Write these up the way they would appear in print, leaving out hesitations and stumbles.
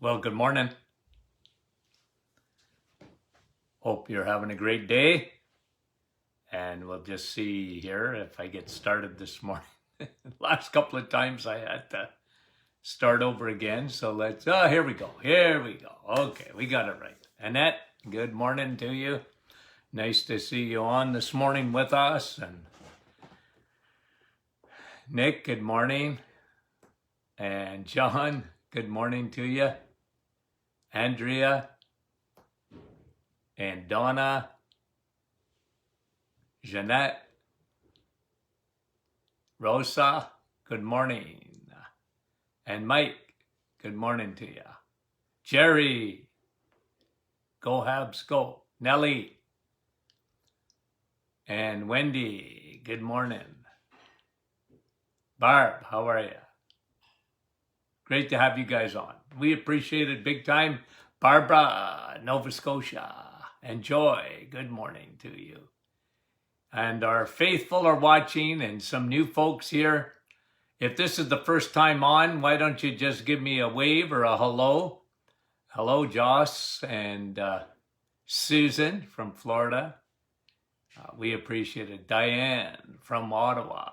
Well, good morning. Hope you're having a great day. And we'll just see here if I get started this morning. Last couple of times I had to start over again. So here we go. Here we go. Okay, we got it right. Annette, good morning to you. Nice to see you on this morning with us. And Nick, good morning. And John, good morning to you. Andrea and Donna, Jeanette, Rosa, good morning. And Mike, good morning to you. Jerry, go Habs, go. Nellie and Wendy, good morning. Barb, how are you? Great to have you guys on. We appreciate it big time. Barbara, Nova Scotia, and Joy, good morning to you. And our faithful are watching and some new folks here. If this is the first time on, why don't you just give me a wave or a hello? Hello, Joss and Susan from Florida. We appreciate it. Diane from Ottawa.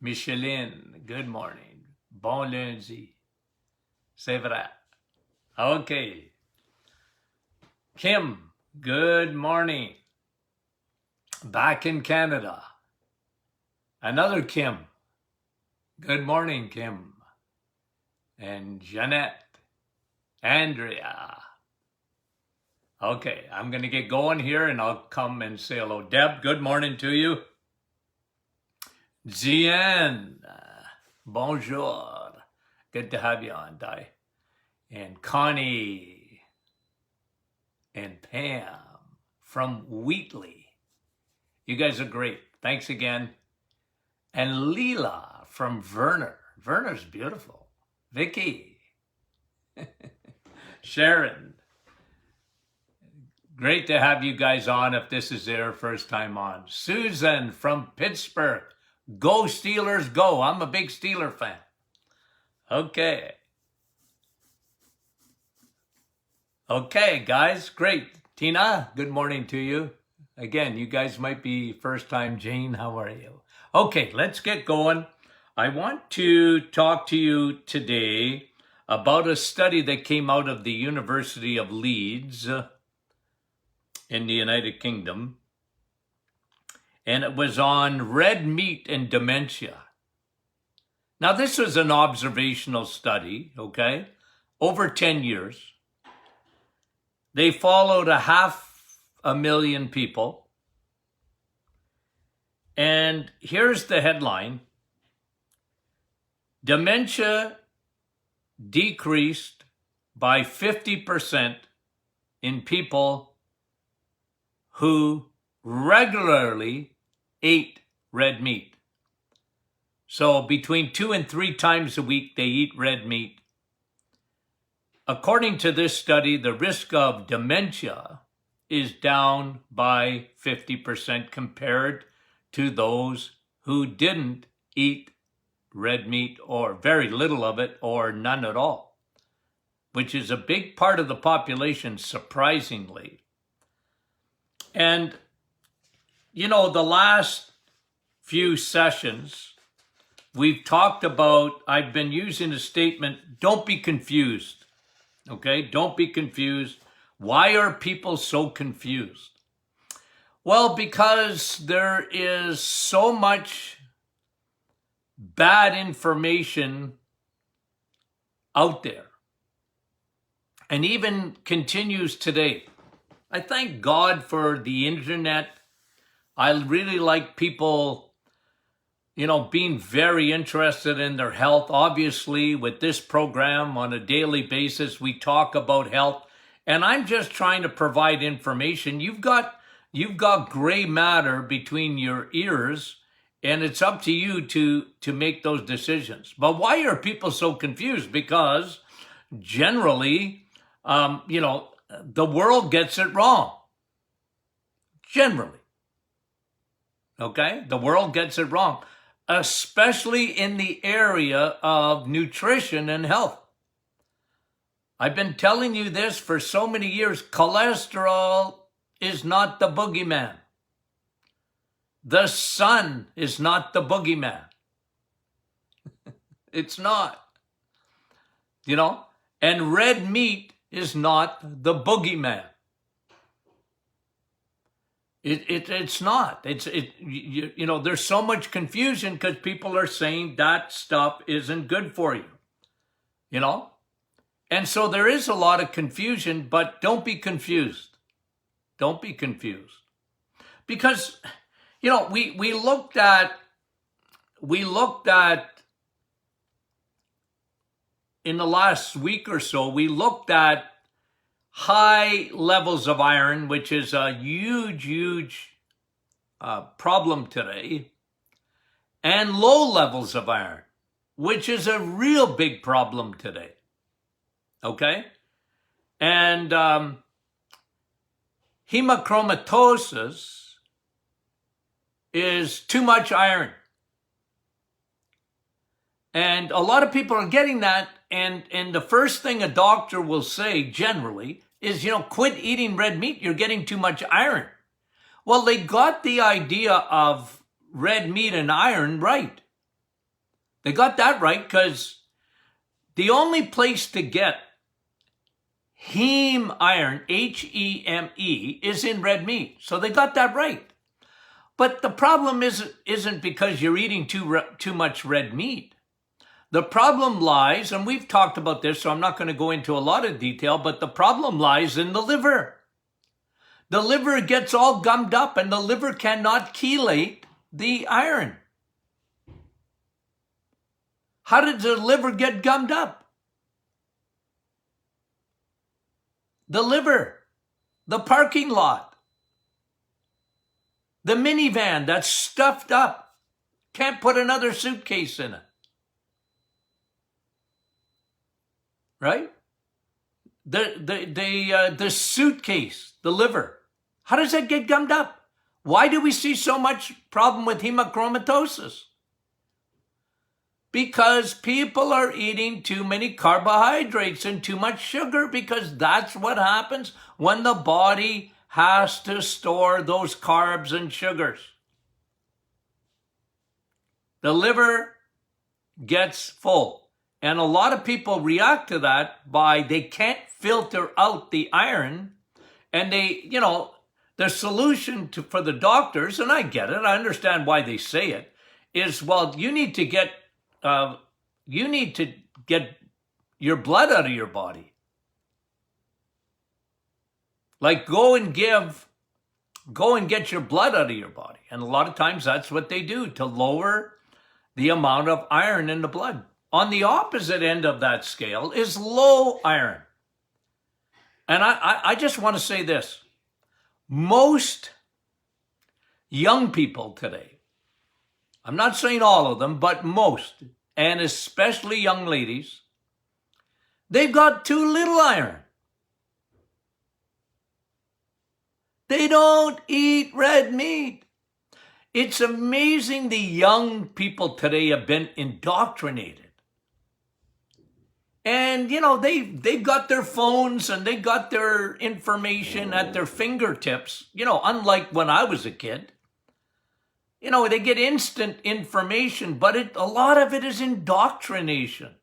Micheline, good morning. Bon lundi. C'est vrai. Okay. Kim, good morning. Back in Canada. Another Kim. Good morning, Kim. And Jeanette. Andrea. Okay, I'm going to get going here and I'll come and say hello. Deb, good morning to you. Zian, bonjour. Good to have you on, Di. And Connie and Pam from Wheatley. You guys are great. Thanks again. And Leela from Verner. Verner's beautiful. Vicky. Sharon. Great to have you guys on if this is their first time on. Susan from Pittsburgh. Go Steelers, go. I'm a big Steeler fan. Okay. Okay, guys, great. Tina, good morning to you. Again, you guys might be first time. Jane, how are you? Okay, let's get going. I want to talk to you today about a study that came out of the University of Leeds in the United Kingdom. And it was on red meat and dementia. Now, this was an observational study, okay, over 10 years. They followed 500,000 people. And here's the headline. Dementia decreased by 50% in people who regularly ate red meat. So between 2 and 3 times a week, they eat red meat. According to this study, the risk of dementia is down by 50% compared to those who didn't eat red meat or very little of it or none at all, which is a big part of the population, surprisingly. And, you know, the last few sessions, we've talked about, I've been using a statement, don't be confused. Okay, don't be confused. Why are people so confused? Well, because there is so much bad information out there, and even continues today. I thank God for the internet. I really like people, you know, being very interested in their health. Obviously, with this program on a daily basis, we talk about health, and I'm just trying to provide information. You've got gray matter between your ears, and it's up to you to make those decisions. But why are people so confused? Because generally, you know, the world gets it wrong. Generally. Okay? The world gets it wrong, especially in the area of nutrition and health. I've been telling you this for so many years. Cholesterol is not the boogeyman. The sun is not the boogeyman. It's not. You know? And red meat is not the boogeyman. It's not. You know, there's so much confusion because people are saying that stuff isn't good for you. You know? And so there is a lot of confusion, but don't be confused. Don't be confused. Because, you know, we looked at in the last week or so, we looked at high levels of iron, which is a huge problem today, and low levels of iron, which is a real big problem today. Okay? And hemochromatosis is too much iron. And a lot of people are getting that, and the first thing a doctor will say generally is, you know, quit eating red meat, you're getting too much iron. Well, they got the idea of red meat and iron right. They got that right because the only place to get heme iron, Heme, is in red meat. So they got that right. But the problem isn't because you're eating too much red meat. The problem lies, and we've talked about this, so I'm not going to go into a lot of detail, but the problem lies in the liver. The liver gets all gummed up, and the liver cannot chelate the iron. How did the liver get gummed up? The liver, the parking lot, the minivan that's stuffed up, can't put another suitcase in it. Right? The suitcase, the liver. How does that get gummed up? Why do we see so much problem with hemochromatosis? Because people are eating too many carbohydrates and too much sugar, because that's what happens when the body has to store those carbs and sugars. The liver gets full. And a lot of people react to that by they can't filter out the iron, and they, you know, the solution for the doctors, and I get it, I understand why they say it, is, well, you need to get your blood out of your body. Like go and get your blood out of your body. And a lot of times that's what they do to lower the amount of iron in the blood. On the opposite end of that scale is low iron. And I just want to say this. Most young people today, I'm not saying all of them, but most, and especially young ladies, they've got too little iron. They don't eat red meat. It's amazing the young people today have been indoctrinated. And, you know, they've got their phones and they got their information at their fingertips, you know, unlike when I was a kid. You know, they get instant information, but a lot of it is indoctrination.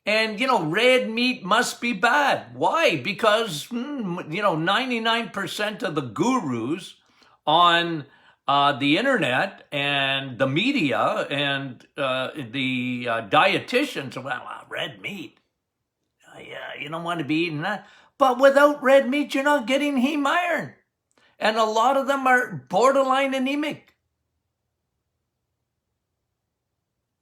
And, you know, red meat must be bad. Why? Because, you know, 99% of the gurus on the internet and the media and the dietitians, well, red meat. Yeah, you don't want to be eating that. But without red meat, you're not getting heme iron. And a lot of them are borderline anemic.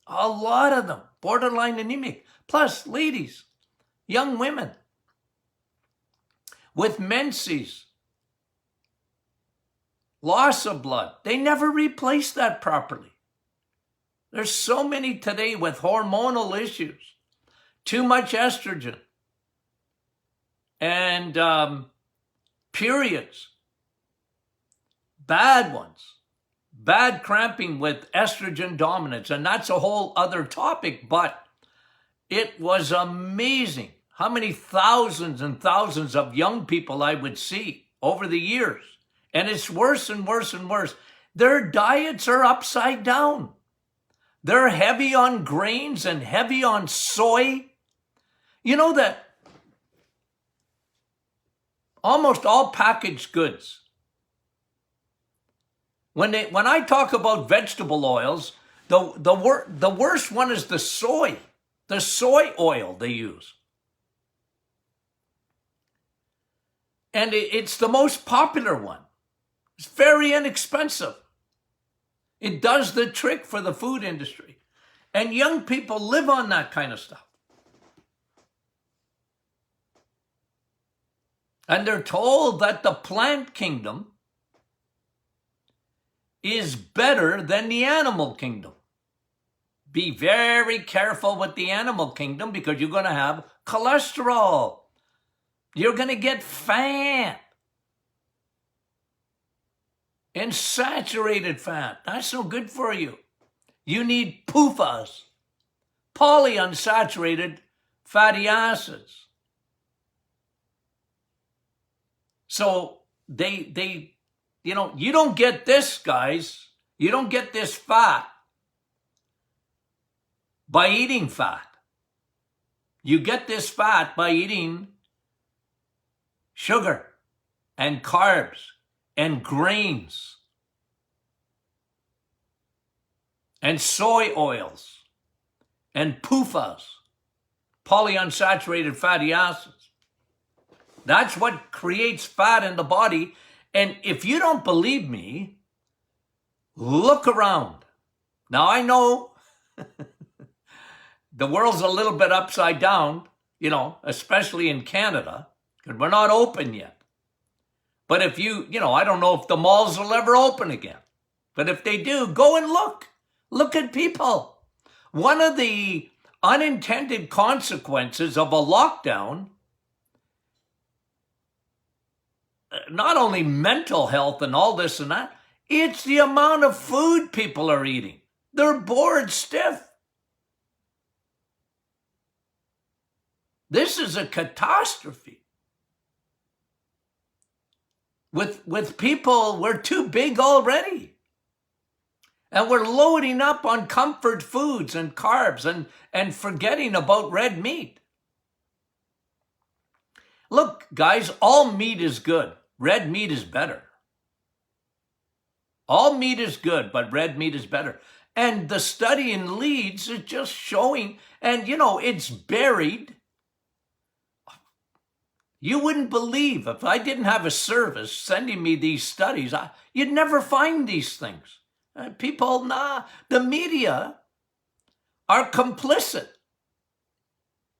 A lot of them, borderline anemic. Plus, ladies, young women with menses, loss of blood. They never replace that properly. There's so many today with hormonal issues, too much estrogen, and periods, bad ones, bad cramping with estrogen dominance. And that's a whole other topic, but It was amazing how many thousands and thousands of young people I would see over the years. And it's worse and worse and worse. Their diets are upside down. They're heavy on grains and heavy on soy. You know that almost all packaged goods, when I talk about vegetable oils, the worst one is the soy oil they use. And it's the most popular one. It's very inexpensive. It does the trick for the food industry. And young people live on that kind of stuff. And they're told that the plant kingdom is better than the animal kingdom. Be very careful with the animal kingdom because you're going to have cholesterol. You're going to get fat and saturated fat. That's no good for you. You need PUFAs, polyunsaturated fatty acids. So they you know, you don't get this, guys. You don't get this fat by eating fat. You get this fat by eating sugar and carbs and grains and soy oils and PUFAs, polyunsaturated fatty acids. That's what creates fat in the body. And if you don't believe me, look around. Now, I know the world's a little bit upside down, you know, especially in Canada, because we're not open yet. But if you know, I don't know if the malls will ever open again. But if they do, go and look. Look at people. One of the unintended consequences of a lockdown, not only mental health and all this and that, it's the amount of food people are eating. They're bored stiff. This is a catastrophe. With people, we're too big already. And we're loading up on comfort foods and carbs and forgetting about red meat. Look, guys, all meat is good. Red meat is better. All meat is good, but red meat is better. And the study in Leeds is just showing, and you know, it's buried. You wouldn't believe if I didn't have a service sending me these studies, you'd never find these things. People, the media are complicit.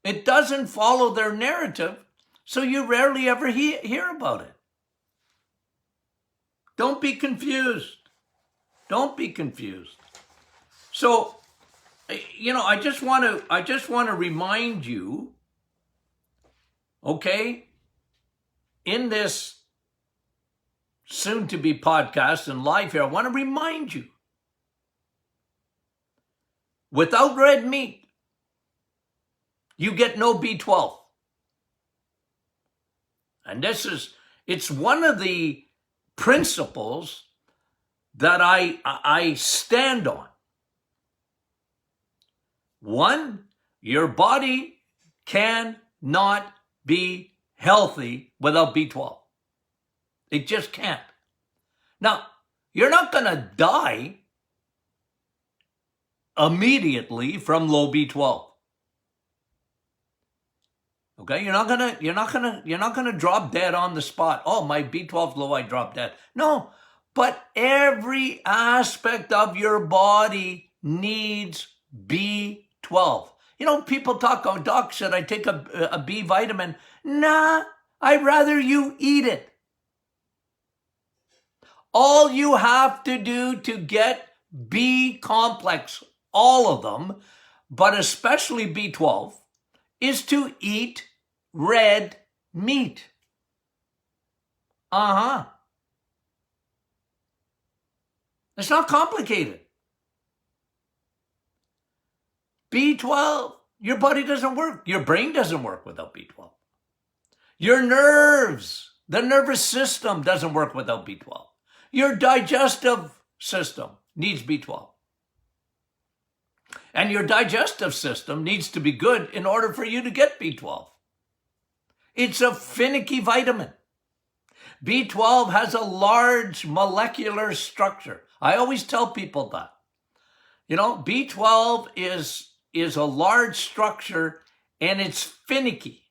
It doesn't follow their narrative, so you rarely ever hear about it. Don't be confused. Don't be confused. So, you know, I just want to remind you, okay, in this soon-to-be podcast and live here, I want to remind you, without red meat, you get no B12. And it's one of the principles that I stand on. One, your body cannot be healthy without B12. It just can't. Now, you're not going to die immediately from low B12. Okay, you're not gonna drop dead on the spot. Oh, my B12's low, I drop dead. No, but every aspect of your body needs B12. You know, people talk, oh, doc, should I take a B vitamin? Nah, I'd rather you eat it. All you have to do to get B complex, all of them, but especially B12, is to eat red meat. It's not complicated. B12, Your body doesn't work. Your brain doesn't work without B12. Your nerves, the nervous system doesn't work without B12. Your digestive system needs B12. And your digestive system needs to be good in order for you to get B12. It's a finicky vitamin. B12 has a large molecular structure. I always tell people that. You know, B12 is a large structure and it's finicky.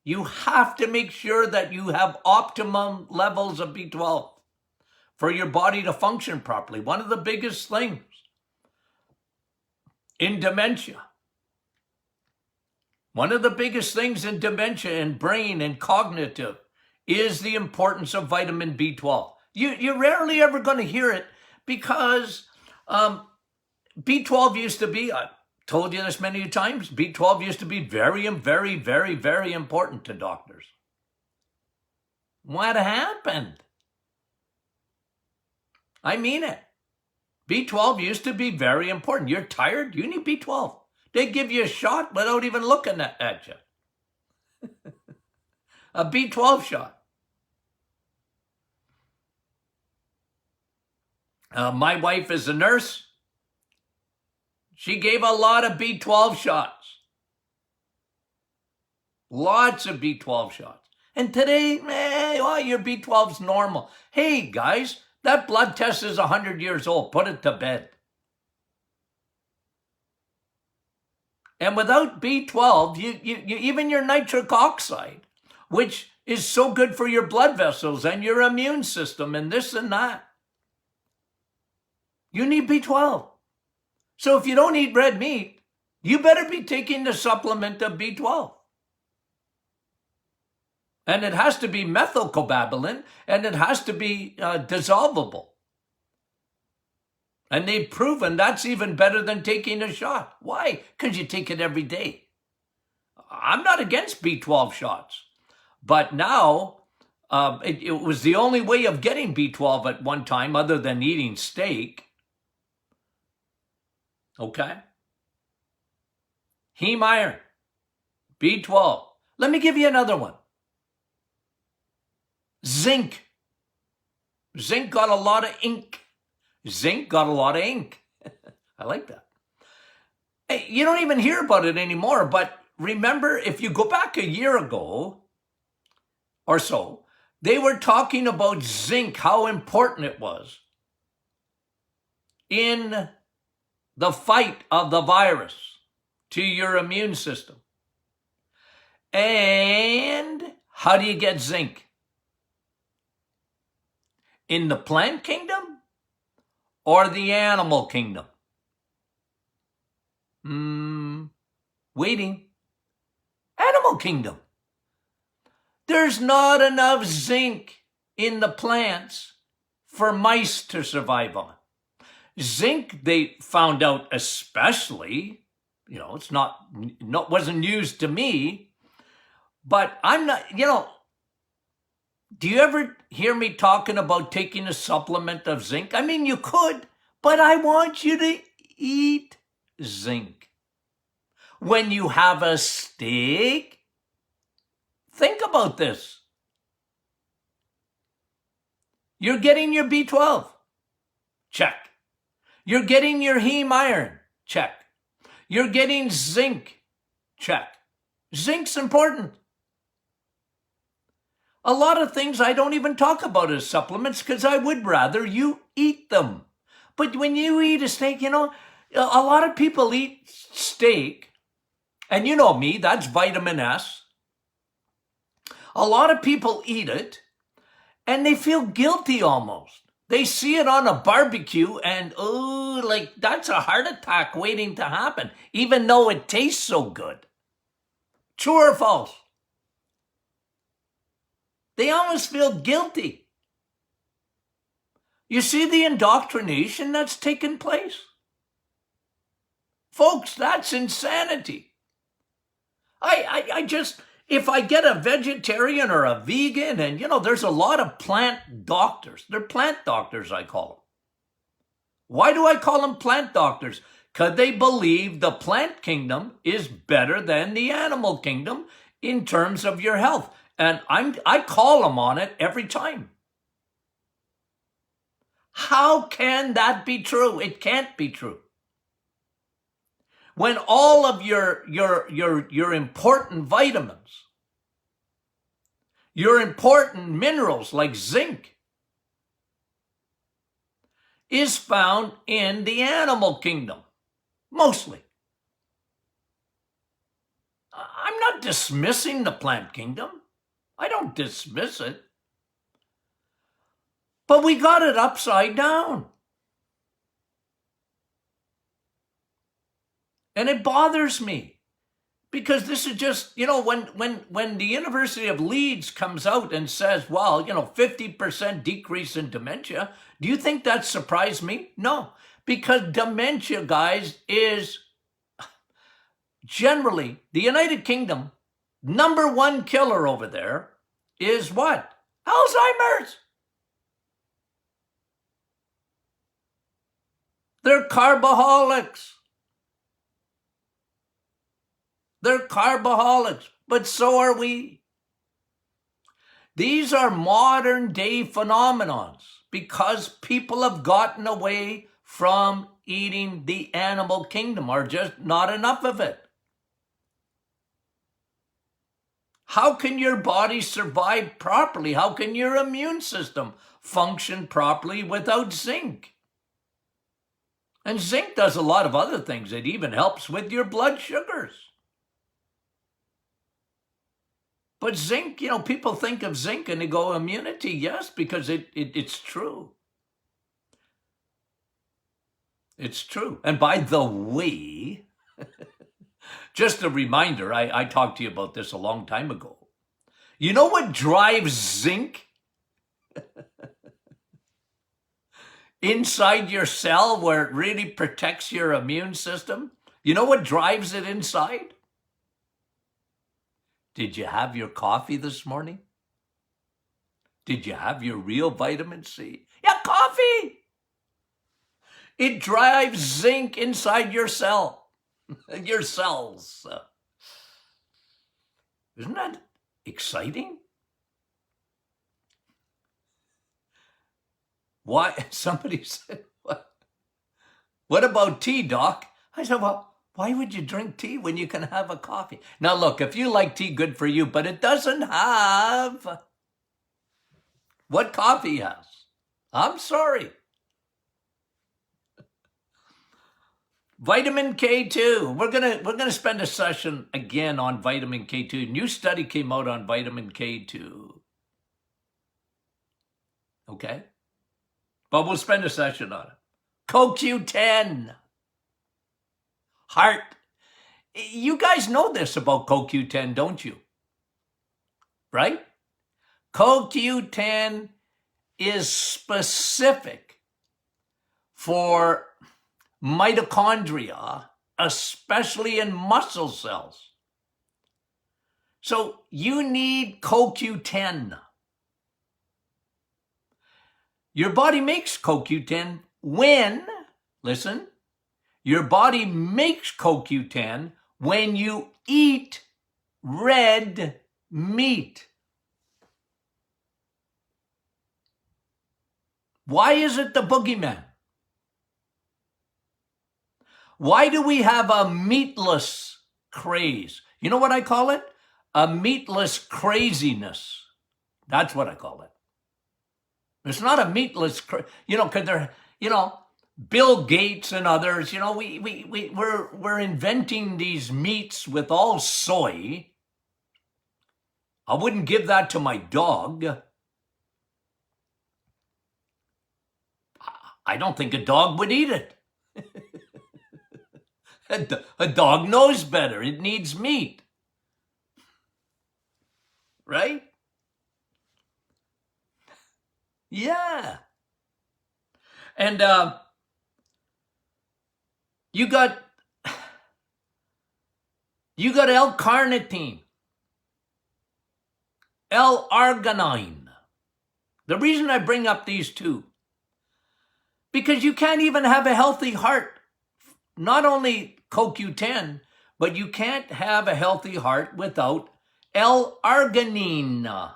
You have to make sure that you have optimum levels of B12 for your body to function properly. One of the biggest things in dementia, in brain and cognitive is the importance of vitamin B12. You're rarely ever going to hear it because B12 used to be, I've told you this many times, B12 used to be very, very, very, very important to doctors. What happened? I mean it. B12 used to be very important. You're tired, you need B12. They give you a shot without even looking at you. A B12 shot. My wife is a nurse. She gave a lot of B12 shots. Lots of B12 shots. And today, your B12's normal. Hey, guys, that blood test is 100 years old. Put it to bed. And without B12, you even your nitric oxide, which is so good for your blood vessels and your immune system and this and that, you need B12. So if you don't eat red meat, you better be taking the supplement of B12. And it has to be methylcobalamin, and it has to be dissolvable. And they've proven that's even better than taking a shot. Why? Because you take it every day. I'm not against B12 shots. But now, it was the only way of getting B12 at one time other than eating steak. Okay? Heme iron, B12. Let me give you another one. Zinc. Zinc got a lot of ink. Zinc got a lot of ink. I like that. Hey, you don't even hear about it anymore, but remember, if you go back a year ago or so, they were talking about zinc, how important it was in the fight of the virus to your immune system. And how do you get zinc? In the plant kingdom or the animal kingdom? Waiting. Animal kingdom. There's not enough zinc in the plants for mice to survive on. Zinc, they found out especially, it's wasn't news to me, but I'm not, do you ever hear me talking about taking a supplement of zinc? I mean, you could, but I want you to eat zinc. When you have a steak, think about this. You're getting your B12. Check. You're getting your heme iron. Check. You're getting zinc. Check. Zinc's important. A lot of things I don't even talk about as supplements because I would rather you eat them. But when you eat a steak, a lot of people eat steak, and you know me, that's vitamin S. A lot of people eat it, and they feel guilty almost. They see it on a barbecue and, that's a heart attack waiting to happen, even though it tastes so good. True or false? They almost feel guilty. You see the indoctrination that's taken place? Folks, that's insanity. If I get a vegetarian or a vegan, and there's a lot of plant doctors. They're plant doctors, I call them. Why do I call them plant doctors? Because they believe the plant kingdom is better than the animal kingdom in terms of your health. And I call them on it every time. How can that be true? It can't be true. When all of your important vitamins, your important minerals like zinc, is found in the animal kingdom, mostly. I'm not dismissing the plant kingdom. I don't dismiss it. But we got it upside down. And it bothers me because this is just, when the University of Leeds comes out and says, well, 50% decrease in dementia, do you think that surprised me? No, because dementia, guys, is generally the United Kingdom, number one killer over there is what? Alzheimer's. They're carboholics. They're carboholics, but so are we. These are modern day phenomenons because people have gotten away from eating the animal kingdom, or just not enough of it. How can your body survive properly? How can your immune system function properly without zinc? And zinc does a lot of other things. It even helps with your blood sugars. But zinc, people think of zinc and they go immunity. Yes, because it's true. It's true. And by the way, just a reminder, I talked to you about this a long time ago. You know what drives zinc inside your cell where it really protects your immune system? You know what drives it inside? Did you have your coffee this morning? Did you have your real vitamin C? Yeah, coffee! It drives zinc inside your cell, your cells. Isn't that exciting? Why? Somebody said, what about tea, Doc? I said, well, why would you drink tea when you can have a coffee? Now, look, if you like tea, good for you, but it doesn't have what coffee has. I'm sorry. Vitamin K2. We're gonna spend a session again on vitamin K2. A new study came out on vitamin K2. Okay? But we'll spend a session on it. CoQ10. Heart. You guys know this about CoQ10, don't you? Right? CoQ10 is specific for mitochondria, especially in muscle cells. So you need CoQ10. Your body makes CoQ10 when, listen, your body makes CoQ10 when you eat red meat. Why is it the boogeyman? Why do we have a meatless craze? You know what I call it? A meatless craziness. That's what I call it. It's not a meatless, because they're, Bill Gates and others, we're inventing these meats with all soy. I wouldn't give that to my dog. I don't think a dog would eat it. A dog knows better. It needs meat. Right? Yeah. And you got L-carnitine, L-arginine. The reason I bring up these two, because you can't even have a healthy heart not only CoQ10, but you can't have a healthy heart without L-arginine,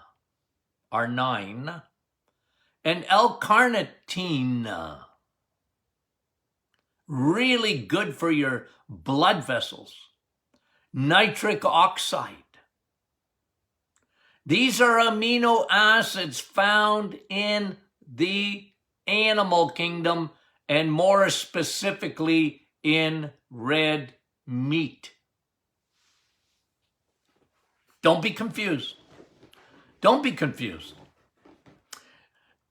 R9, and L-carnitine. Really good for your blood vessels. Nitric oxide. These are amino acids found in the animal kingdom, and more specifically in red meat. Don't be confused. Don't be confused.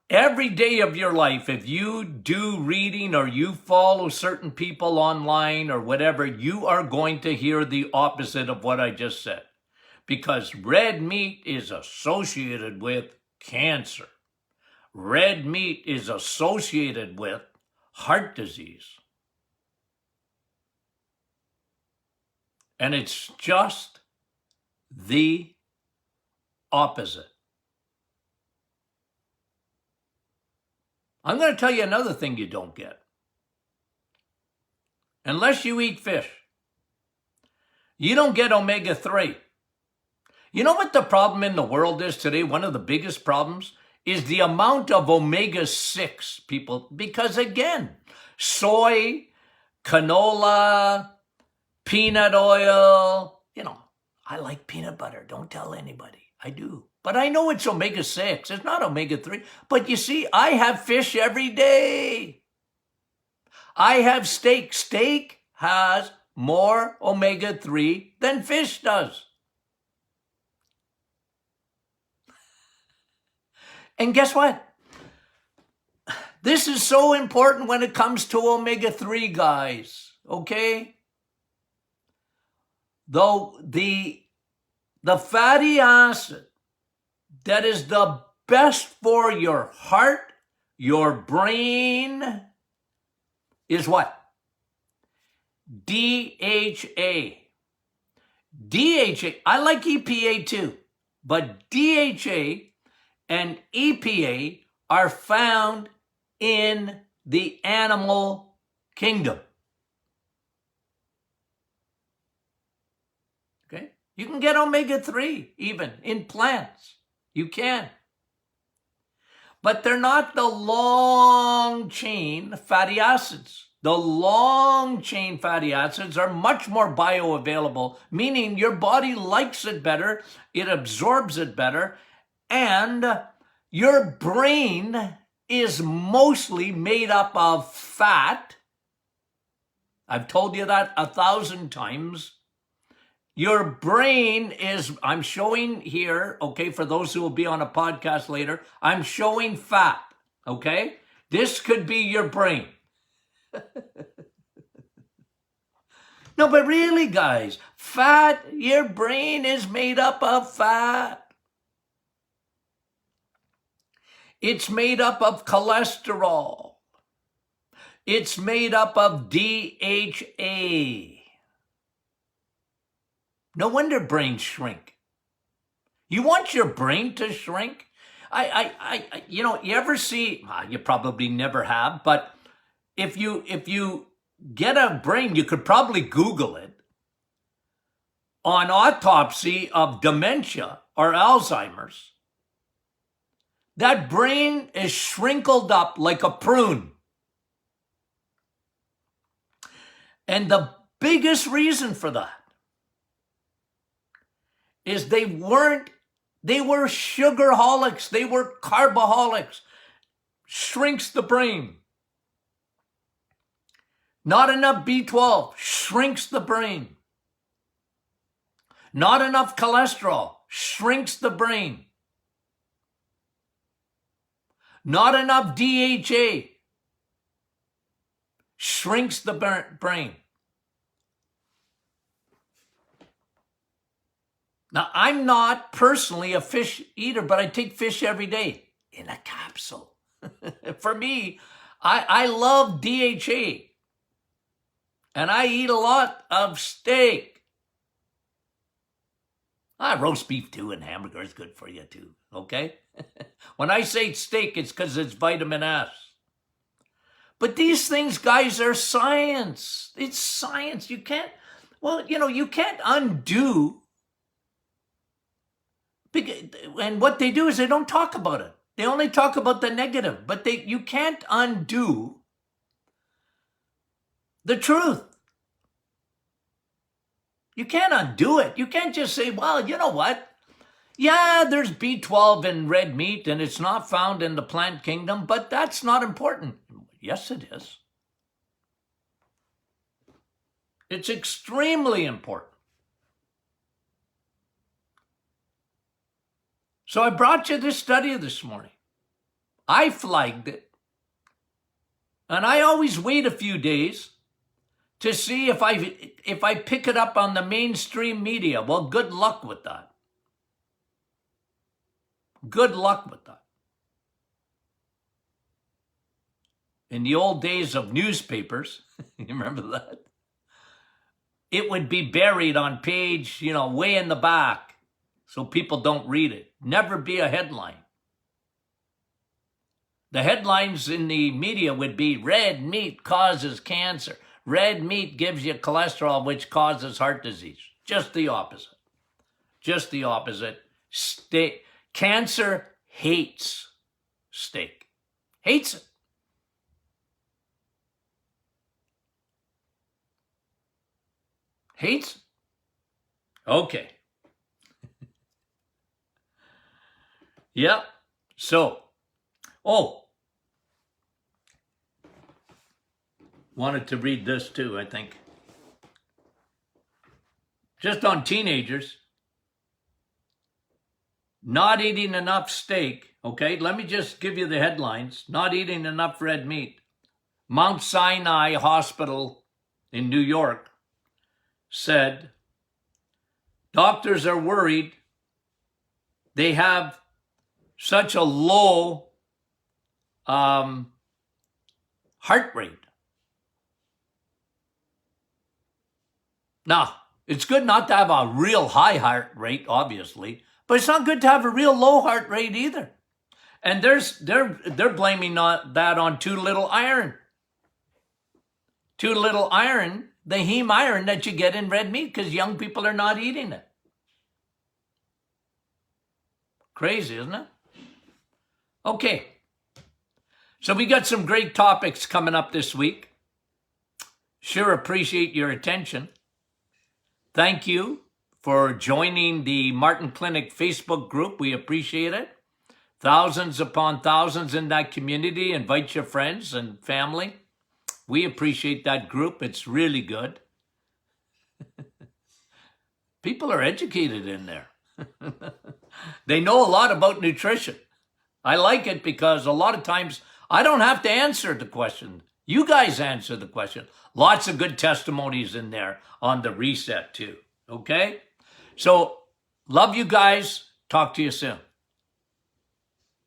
Every day of your life, if you do reading or you follow certain people online or whatever, you are going to hear the opposite of what I just said. Because red meat is associated with cancer. Red meat is associated with heart disease. And it's just the opposite. I'm going to tell you another thing you don't get. Unless you eat fish, you don't get omega-3. You know what the problem in the world is today? One of the biggest problems is the amount of omega-6 people. Because again, soy, canola, peanut oil, I like peanut butter. Don't tell anybody. I do. But I know it's omega-6. It's not omega-3. But you see, I have fish every day. I have steak. Steak has more omega-3 than fish does. And guess what? This is so important when it comes to omega-3, guys. Okay? Though the fatty acid that is the best for your heart, your brain, is what? DHA. DHA, I like EPA too, but DHA and EPA are found in the animal kingdom. Okay? You can get omega-3 even in plants. You can. But they're not the long-chain fatty acids. The long-chain fatty acids are much more bioavailable, meaning your body likes it better, it absorbs it better, and your brain is mostly made up of fat. I've told you that 1,000 times. Your brain is, I'm showing here, okay, for those who will be on a podcast later, I'm showing fat, okay? This could be your brain. No, but really, guys, fat, your brain is made up of fat. It's made up of cholesterol. It's made up of DHA. No wonder brains shrink. You want your brain to shrink? You ever see, you probably never have, but if you get a brain, you could probably Google it, on autopsy of dementia or Alzheimer's. That brain is shrinkled up like a prune. And the biggest reason for that is they were sugarholics, they were carboholics. Shrinks the brain. Not enough B12 shrinks the brain. Not enough cholesterol shrinks the brain. Not enough DHA shrinks the brain. Now, I'm not personally a fish eater, but I take fish every day in a capsule. For me, I love DHA. And I eat a lot of steak. Roast beef too, and hamburger is good for you too, okay? When I say steak, it's because it's vitamin S. But these things, guys, are science. It's science. You can't, you can't undo. And what they do is they don't talk about it. They only talk about the negative, but you can't undo the truth. You can't undo it. You can't just say, well, you know what? Yeah, there's B12 in red meat and it's not found in the plant kingdom, but that's not important. Yes, it is. It's extremely important. So I brought you this study this morning. I flagged it. And I always wait a few days to see if I pick it up on the mainstream media. Well, good luck with that. Good luck with that. In the old days of newspapers, you remember that? It would be buried on page, way in the back, so people don't read it. Never be a headline. The headlines in the media would be, red meat causes cancer. Red meat gives you cholesterol, which causes heart disease. Just the opposite. Just the opposite. Cancer hates steak. Hates it. Hates it. Okay. Yep. So, wanted to read this too, I think. Just on teenagers not eating enough steak, okay? Let me just give you the headlines. Not eating enough red meat. Mount Sinai Hospital in New York said doctors are worried they have such a low heart rate. Now, it's good not to have a real high heart rate, obviously, but it's not good to have a real low heart rate either. And they're blaming that on too little iron. Too little iron, the heme iron that you get in red meat, because young people are not eating it. Crazy, isn't it? Okay. So we got some great topics coming up this week. Sure appreciate your attention. Thank you for joining the Martin Clinic Facebook group. We appreciate it. Thousands upon thousands in that community. Invite your friends and family. We appreciate that group. It's really good. People are educated in there. They know a lot about nutrition. I like it because a lot of times I don't have to answer the question. You guys answer the question. Lots of good testimonies in there on the reset too. Okay? So, love you guys. Talk to you soon.